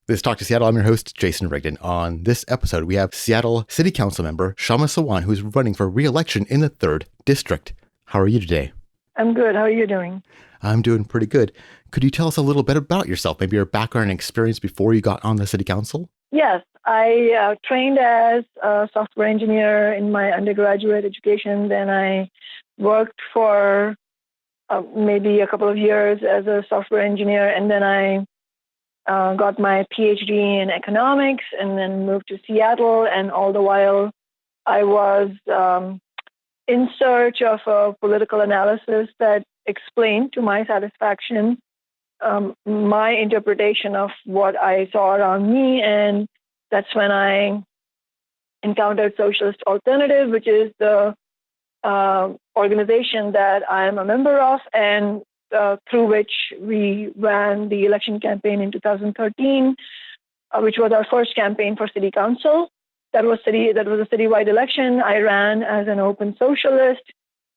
This is Talk to Seattle. I'm your host, Jason Rigden. On this episode, we have Seattle City Council member Kshama Sawant, who's running for re-election in the 3rd District. How are you today? I'm good. How are you doing? I'm doing pretty good. Could you tell us a little bit about yourself, maybe your background and experience before you got on the City Council? Yes, I trained as a software engineer in my undergraduate education. Then I worked for maybe a couple of years as a software engineer, and then I got my PhD in economics and then moved to Seattle. And all the while, I was in search of a political analysis that explained to my satisfaction my interpretation of what I saw around me. And that's when I encountered Socialist Alternative, which is the organization that I am a member of, and through which we ran the election campaign in 2013, which was our first campaign for city council. That was a citywide election. I ran as an open socialist,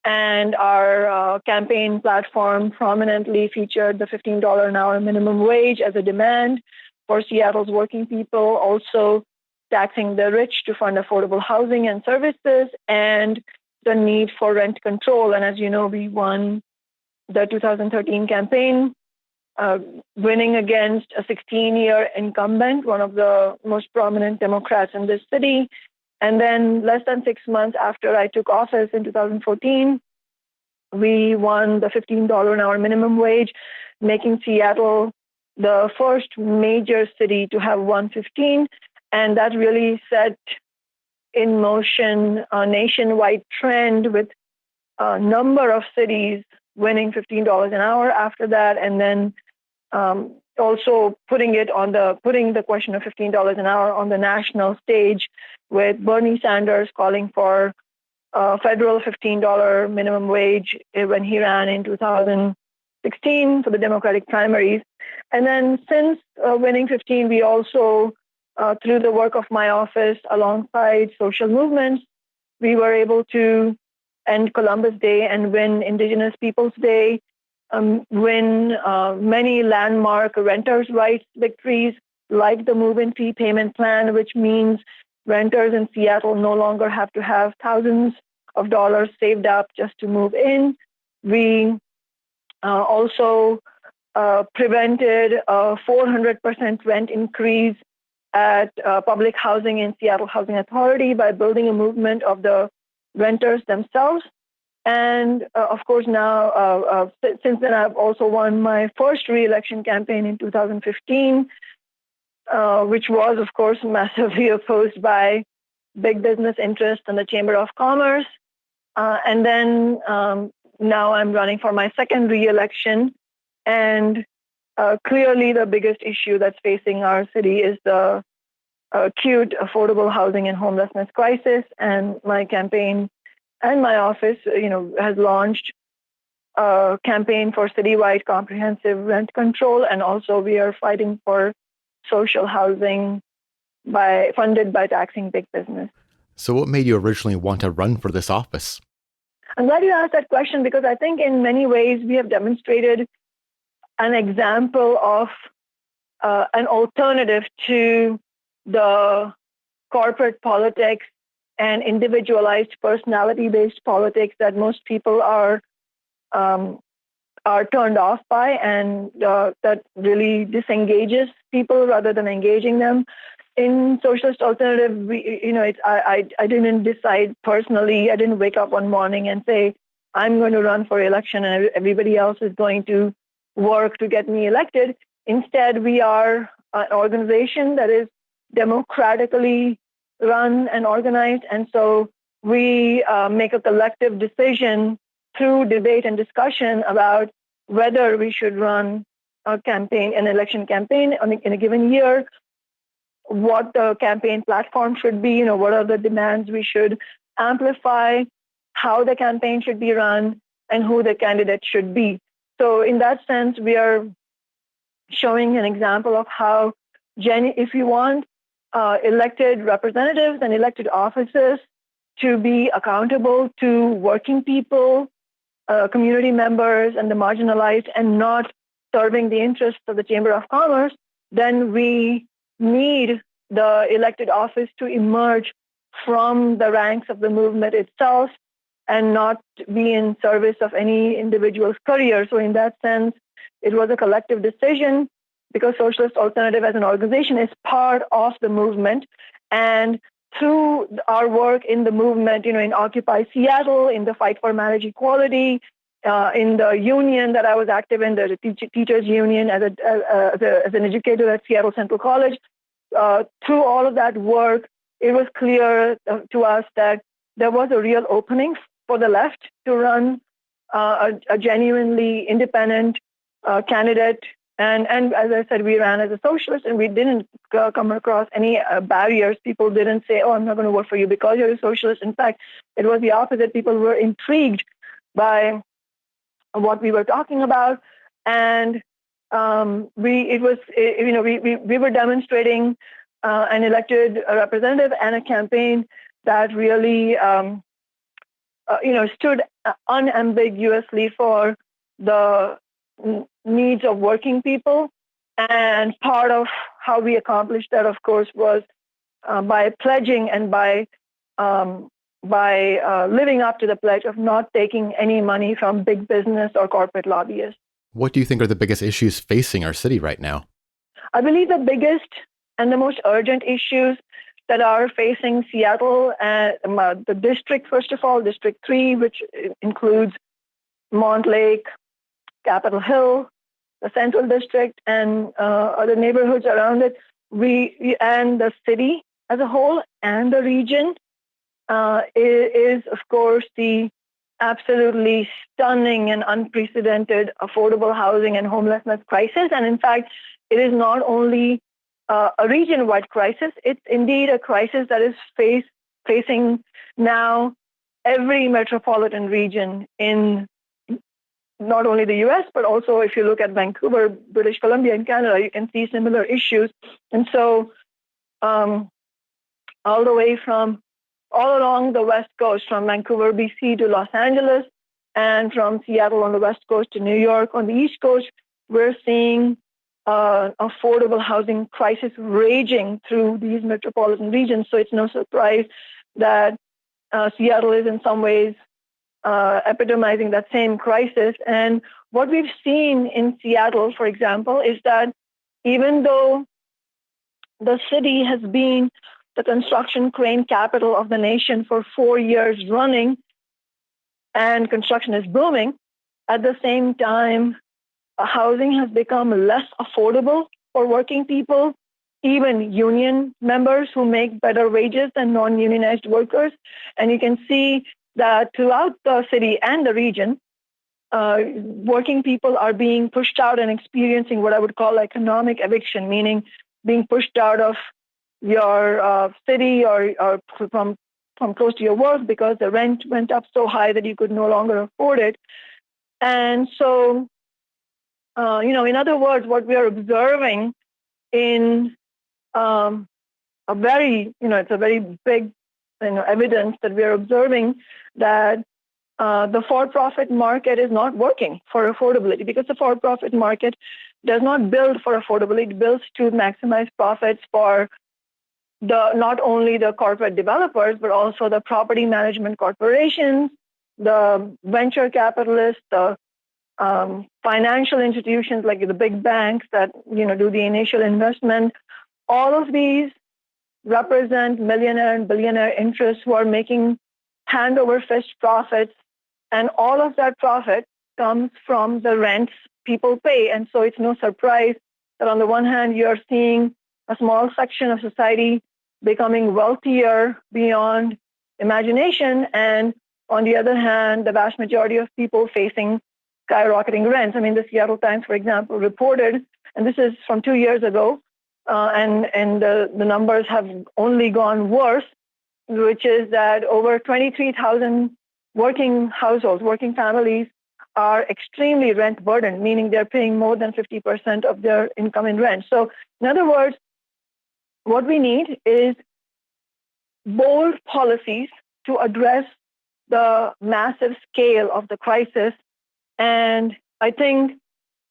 and our campaign platform prominently featured the $15 an hour minimum wage as a demand for Seattle's working people, also taxing the rich to fund affordable housing and services, and the need for rent control. And as you know, we won the 2013 campaign, winning against a 16-year incumbent, one of the most prominent Democrats in this city. And then less than 6 months after I took office in 2014, we won the $15 an hour minimum wage, making Seattle the first major city to have 115. And that really set in motion a nationwide trend with a number of cities winning $15 an hour after that. And then also putting the question of $15 an hour on the national stage, with Bernie Sanders calling for a federal $15 minimum wage when he ran in 2016 for the Democratic primaries. And then since winning 15, we also, through the work of my office alongside social movements, we were able to end Columbus Day and win Indigenous Peoples Day, win many landmark renters' rights victories, like the move-in fee payment plan, which means renters in Seattle no longer have to have thousands of dollars saved up just to move in. We also prevented a 400% rent increase at public housing in Seattle Housing Authority by building a movement of the renters themselves. And of course, now, since then, I've also won my first re-election campaign in 2015, which was, of course, massively opposed by big business interests and the Chamber of Commerce. And then now I'm running for my second re-election. And clearly, the biggest issue that's facing our city is the acute affordable housing and homelessness crisis. And my campaign and my office, has launched a campaign for citywide comprehensive rent control. And also we are fighting for social housing funded by taxing big business. So what made you originally want to run for this office? I'm glad you asked that question, because I think in many ways we have demonstrated an example of an alternative to the corporate politics and individualized personality-based politics that most people are turned off by, and that really disengages people rather than engaging them. In Socialist Alternative, I didn't decide personally. I didn't wake up one morning and say, I'm going to run for election and everybody else is going to work to get me elected. Instead, we are an organization that is democratically run and organized. And so we make a collective decision through debate and discussion about whether we should run an election campaign in a given year, what the campaign platform should be, what are the demands we should amplify, how the campaign should be run, and who the candidate should be. So in that sense, we are showing an example of how, if you want elected representatives and elected offices to be accountable to working people, community members, and the marginalized, and not serving the interests of the Chamber of Commerce, then we need the elected office to emerge from the ranks of the movement itself and not be in service of any individual's career. So in that sense, it was a collective decision because Socialist Alternative as an organization is part of the movement. And through our work in the movement, in Occupy Seattle, in the fight for marriage equality, in the union that I was active in, the teachers union as an educator at Seattle Central College, through all of that work, it was clear to us that there was a real opening for the left to run a genuinely independent candidate. And as I said, we ran as a socialist, and we didn't come across any barriers. People didn't say, "Oh, I'm not going to vote for you because you're a socialist." In fact, it was the opposite. People were intrigued by what we were talking about, and we were demonstrating an elected representative and a campaign that really stood unambiguously for the needs of working people. And part of how we accomplished that, of course, was by pledging and by living up to the pledge of not taking any money from big business or corporate lobbyists. What do you think are the biggest issues facing our city right now? I believe the biggest and the most urgent issues that are facing Seattle and the district, first of all, District 3, which includes Montlake, Capitol Hill, the Central District, and other neighborhoods around it, and the city as a whole and the region, is, of course, the absolutely stunning and unprecedented affordable housing and homelessness crisis. And in fact, it is not only a region-wide crisis, it's indeed a crisis that is facing now every metropolitan region in not only the U.S., but also if you look at Vancouver, British Columbia, and Canada, you can see similar issues. And so all along the West Coast, from Vancouver, BC to Los Angeles, and from Seattle on the West Coast to New York on the East Coast, we're seeing affordable housing crisis raging through these metropolitan regions. So it's no surprise that Seattle is in some ways epitomizing that same crisis. And what we've seen in Seattle, for example, is that even though the city has been the construction crane capital of the nation for 4 years running, and construction is booming, at the same time, housing has become less affordable for working people, even union members who make better wages than non-unionized workers. And you can see that throughout the city and the region, working people are being pushed out and experiencing what I would call economic eviction, meaning being pushed out of your city or from close to your work because the rent went up so high that you could no longer afford it. And so, in other words, what we are observing in it's a very big evidence that we are observing that the for-profit market is not working for affordability, because the for-profit market does not build for affordability. It builds to maximize profits for not only the corporate developers, but also the property management corporations, the venture capitalists, the financial institutions like the big banks that do the initial investment. All of these represent millionaire and billionaire interests who are making hand over fist profits, and all of that profit comes from the rents people pay. And so it's no surprise that on the one hand you're seeing a small section of society becoming wealthier beyond imagination, and on the other hand, the vast majority of people facing skyrocketing rents. I mean, the Seattle Times, for example, reported, and this is from 2 years ago, and the numbers have only gone worse, which is that over 23,000 working households, working families, are extremely rent burdened, meaning they're paying more than 50% of their income in rent. So, in other words, what we need is bold policies to address the massive scale of the crisis. And I think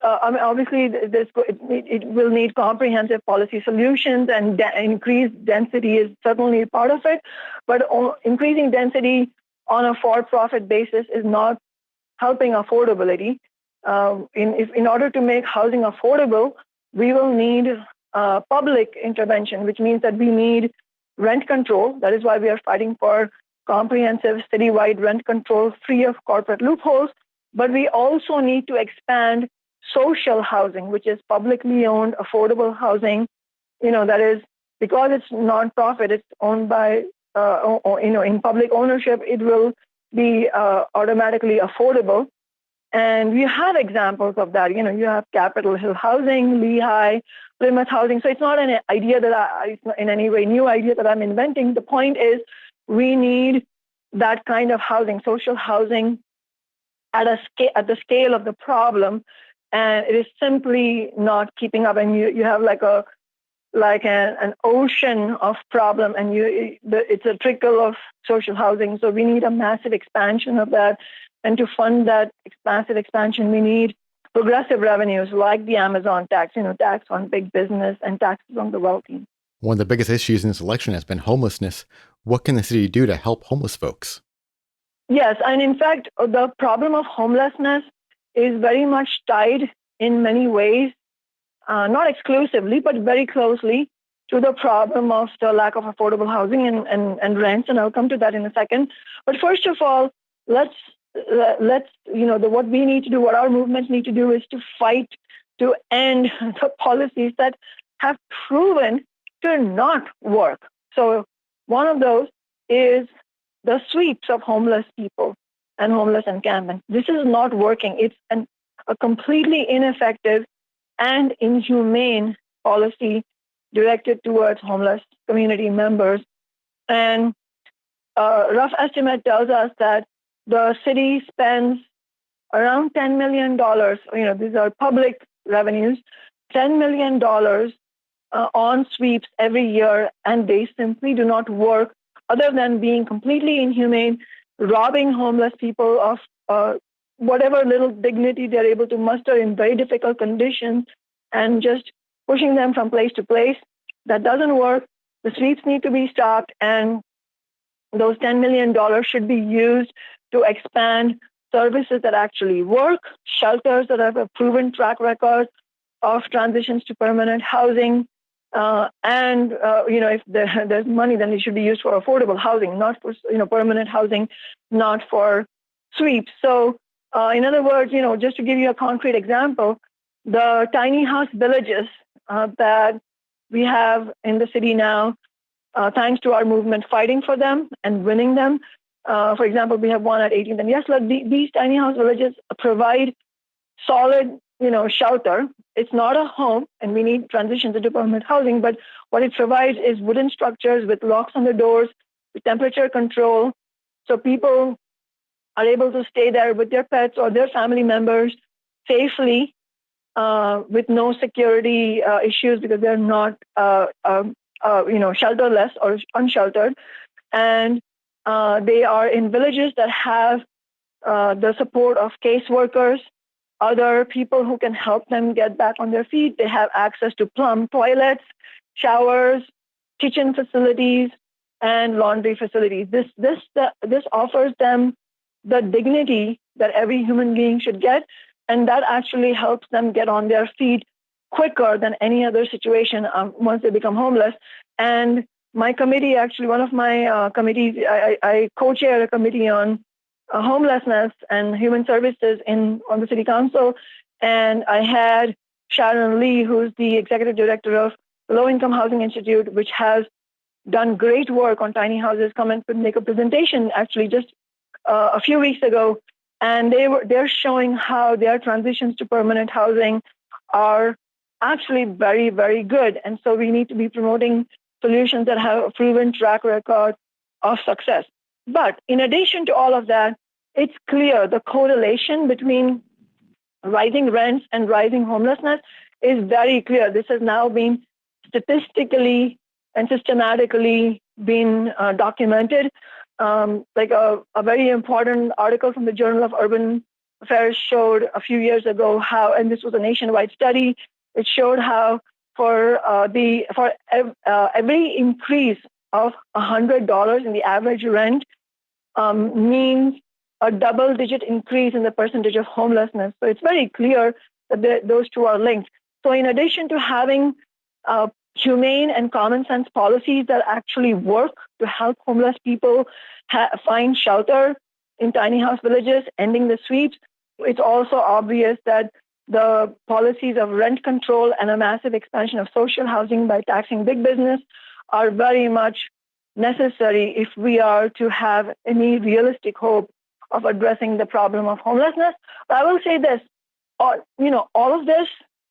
obviously, it will need comprehensive policy solutions, and increased density is certainly part of it. But increasing density on a for-profit basis is not helping affordability. In order to make housing affordable, we will need public intervention, which means that we need rent control. That is why we are fighting for comprehensive citywide rent control free of corporate loopholes. But we also need to expand social housing, which is publicly owned, affordable housing. That is, because it's nonprofit, it's owned by, in public ownership, it will be automatically affordable. And we have examples of that. You have Capitol Hill Housing, Lehigh, Plymouth Housing. So it's not an idea that it's not in any way new idea that I'm inventing. The point is, we need that kind of housing, social housing, at the scale of the problem, and it is simply not keeping up. And you have an ocean of problem, and it's a trickle of social housing. So we need a massive expansion of that. And to fund that massive expansion, we need progressive revenues like the Amazon tax, tax on big business and taxes on the wealthy. One of the biggest issues in this election has been homelessness. What can the city do to help homeless folks? Yes, and in fact, the problem of homelessness is very much tied in many ways, not exclusively, but very closely to the problem of the lack of affordable housing and rents. And I'll come to that in a second. But first of all, what we need to do, what our movements need to do, is to fight to end the policies that have proven to not work. So one of those is the sweeps of homeless people and homeless encampments. This is not working. It's a completely ineffective and inhumane policy directed towards homeless community members. And a rough estimate tells us that the city spends around $10 million, these are public revenues, $10 million on sweeps every year, and they simply do not work other than being completely inhumane, robbing homeless people of whatever little dignity they're able to muster in very difficult conditions, and just pushing them from place to place. That doesn't work. The sweeps need to be stopped, and those $10 million should be used to expand services that actually work, shelters that have a proven track record of transitions to permanent housing, if there's money, then it should be used for affordable housing, not for permanent housing, not for sweeps. So, in other words, just to give you a concrete example, the tiny house villages that we have in the city now, thanks to our movement fighting for them and winning them. For example, we have one at 18th and Yesler. These tiny house villages provide solid, shelter. It's not a home, and we need transitions into permanent housing, but what it provides is wooden structures with locks on the doors, with temperature control, so people are able to stay there with their pets or their family members safely, with no security issues, because they're not, shelterless or unsheltered. And they are in villages that have the support of caseworkers, other people who can help them get back on their feet. They have access to plumbed toilets, showers, kitchen facilities, and laundry facilities. This offers them the dignity that every human being should get, and that actually helps them get on their feet quicker than any other situation once they become homeless. And my committee, actually, one of my committees, I co-chair a committee on homelessness and human services on the city council, and I had Sharon Lee, who's the executive director of the Low Income Housing Institute, which has done great work on tiny houses, come and make a presentation actually just a few weeks ago, and they're showing how their transitions to permanent housing are actually very, very good. And so we need to be promoting solutions that have a proven track record of success. But in addition to all of that, it's clear the correlation between rising rents and rising homelessness is very clear. This has now been statistically and systematically been documented. Like a very important article from the Journal of Urban Affairs showed a few years ago how, and this was a nationwide study, it showed how for every increase of $100 in the average rent means a double-digit increase in the percentage of homelessness. So it's very clear that those two are linked. So in addition to having humane and common sense policies that actually work to help homeless people find shelter in tiny house villages, ending the sweeps, it's also obvious that the policies of rent control and a massive expansion of social housing by taxing big business are very much necessary if we are to have any realistic hope of addressing the problem of homelessness. But I will say this, all of this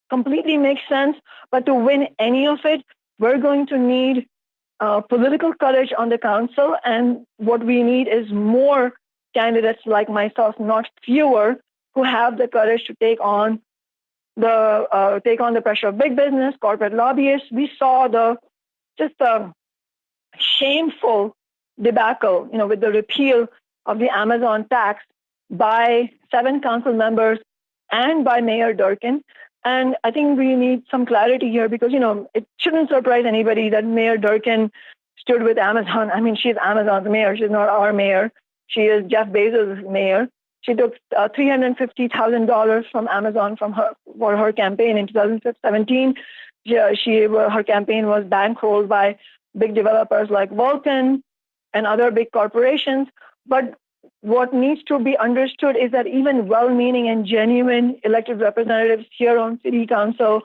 completely makes sense, but to win any of it, we're going to need political courage on the council, and what we need is more candidates like myself, not fewer, who have the courage to take on the pressure of big business, corporate lobbyists. We saw the shameful debacle, with the repeal of the Amazon tax by 7 council members and by Mayor Durkin. And I think we need some clarity here because, it shouldn't surprise anybody that Mayor Durkin stood with Amazon. I mean, she's Amazon's mayor. She's not our mayor. She is Jeff Bezos' mayor. She took $350,000 from Amazon for her campaign in 2017. Her campaign was bankrolled by big developers like Vulcan and other big corporations. But what needs to be understood is that even well-meaning and genuine elected representatives here on City Council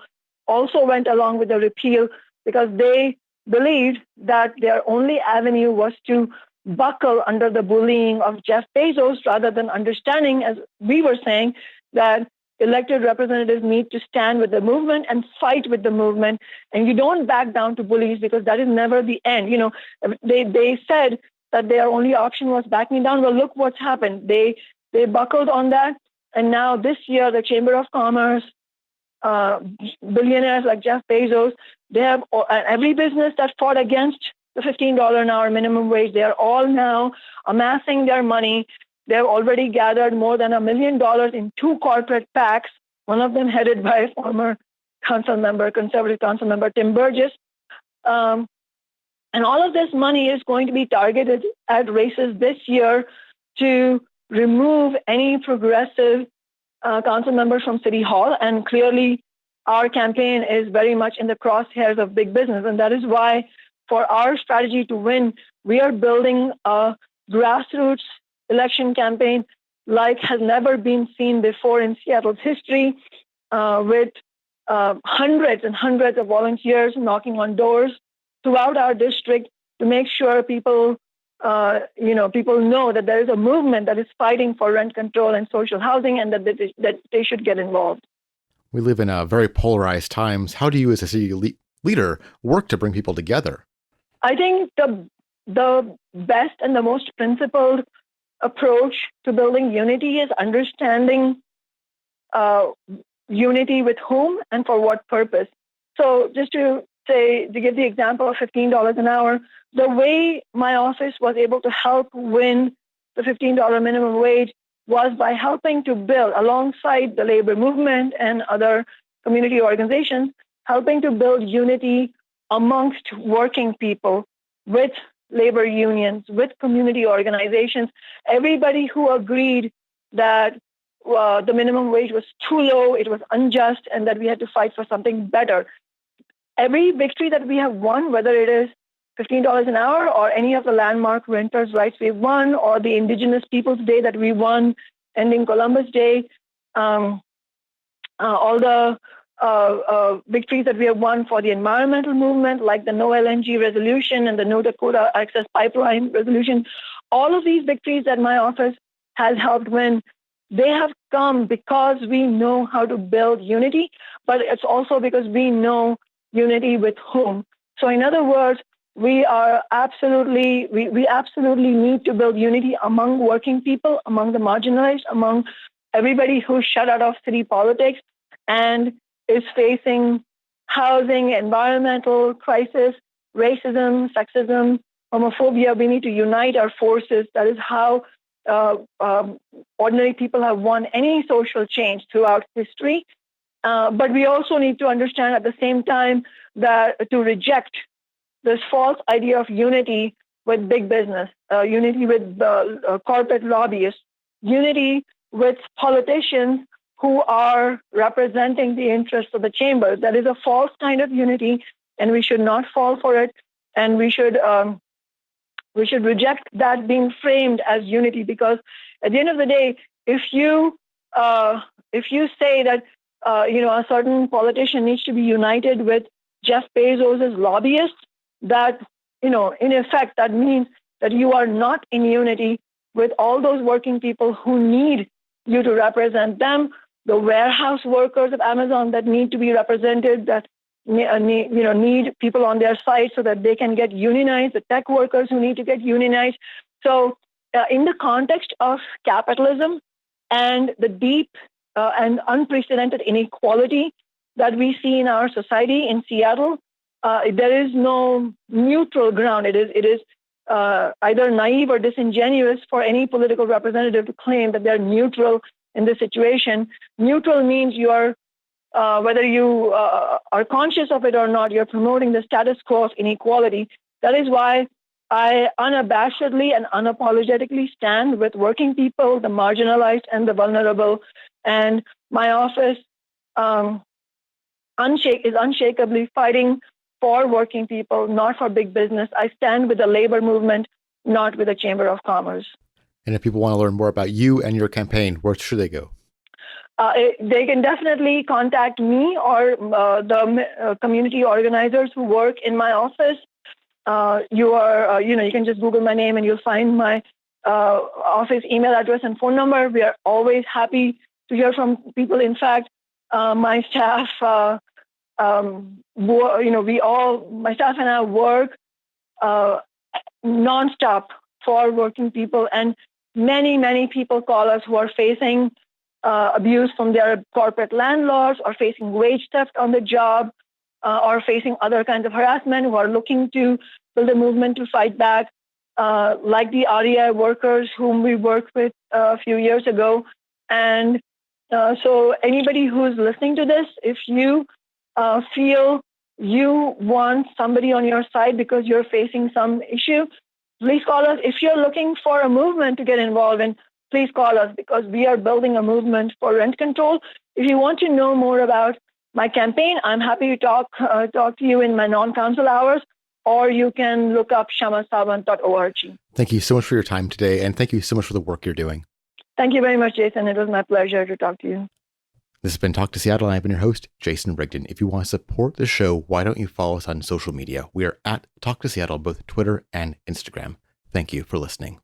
also went along with the repeal because they believed that their only avenue was to buckle under the bullying of Jeff Bezos rather than understanding, as we were saying, that elected representatives need to stand with the movement and fight with the movement. And you don't back down to bullies because that is never the end. They said that their only option was backing down. Well, look what's happened. They buckled on that. And now this year, the Chamber of Commerce, billionaires like Jeff Bezos, they have every business that fought against the $15 an hour minimum wage. They are all now amassing their money. They've already gathered more than $1 million in 2 corporate PACs, one of them headed by former conservative council member Tim Burgess. And all of this money is going to be targeted at races this year to remove any progressive council members from City Hall. And clearly, our campaign is very much in the crosshairs of big business. And that is why, for our strategy to win, we are building a grassroots election campaign like has never been seen before in Seattle's history, with hundreds and hundreds of volunteers knocking on doors throughout our district to make sure people know that there is a movement that is fighting for rent control and social housing, and that they should get involved. We live in very polarized times. How do you, as a city leader, work to bring people together? I think the best and the most principled approach to building unity is understanding unity with whom and for what purpose. So just to give the example of $15 an hour, the way my office was able to help win the $15 minimum wage was by helping to build, alongside the labor movement and other community organizations, helping to build unity amongst working people with labor unions, with community organizations, everybody who agreed that the minimum wage was too low, it was unjust, and that we had to fight for something better. Every victory that we have won, whether it is $15 an hour or any of the landmark renters' rights we've won, or the Indigenous Peoples Day that we won, ending Columbus Day, all the victories that we have won for the environmental movement, like the No LNG resolution and the No Dakota Access Pipeline resolution, all of these victories that my office has helped win, they have come because we know how to build unity, but it's also because we know unity with whom. So in other words, we absolutely need to build unity among working people, among the marginalized, among everybody who's shut out of city politics and is facing housing, environmental crisis, racism, sexism, homophobia. We need to unite our forces. That is how ordinary people have won any social change throughout history. But we also need to understand at the same time that to reject this false idea of unity with big business, unity with corporate lobbyists, unity with politicians who are representing the interests of the chamber. That is a false kind of unity, and we should not fall for it. And we should reject that being framed as unity, because at the end of the day, if you say that a certain politician needs to be united with Jeff Bezos's lobbyists, that in effect that means that you are not in unity with all those working people who need you to represent them, the warehouse workers of Amazon that need to be represented, that need people on their side so that they can get unionized, the tech workers who need to get unionized. So in the context of capitalism and the deep and unprecedented inequality that we see in our society in Seattle, there is no neutral ground. It is either naive or disingenuous for any political representative to claim that they're neutral in this situation. Neutral means you are, whether you are conscious of it or not, you're promoting the status quo of inequality. That is why I unabashedly and unapologetically stand with working people, the marginalized and the vulnerable. And my office is unshakably fighting for working people, not for big business. I stand with the labor movement, not with the Chamber of Commerce. And if people want to learn more about you and your campaign, where should they go? They can definitely contact me or the community organizers who work in my office. You can just Google my name and you'll find my office email address and phone number. We are always happy to hear from people. In fact, my staff, my staff and I work nonstop for working people, and many people call us who are facing abuse from their corporate landlords, or facing wage theft on the job, or facing other kinds of harassment, who are looking to build a movement to fight back, like the REI workers whom we worked with a few years ago. And so anybody who's listening to this, if you feel you want somebody on your side because you're facing some issue, please call us. If you're looking for a movement to get involved in, please call us, because we are building a movement for rent control. If you want to know more about my campaign, I'm happy to talk to you in my non-council hours, or you can look up kshamasawant.org. Thank you so much for your time today, and thank you so much for the work you're doing. Thank you very much, Jason. It was my pleasure to talk to you. This has been Talk to Seattle, and I've been your host, Jason Rigden. If you want to support the show, why don't you follow us on social media? We are at Talk to Seattle, both Twitter and Instagram. Thank you for listening.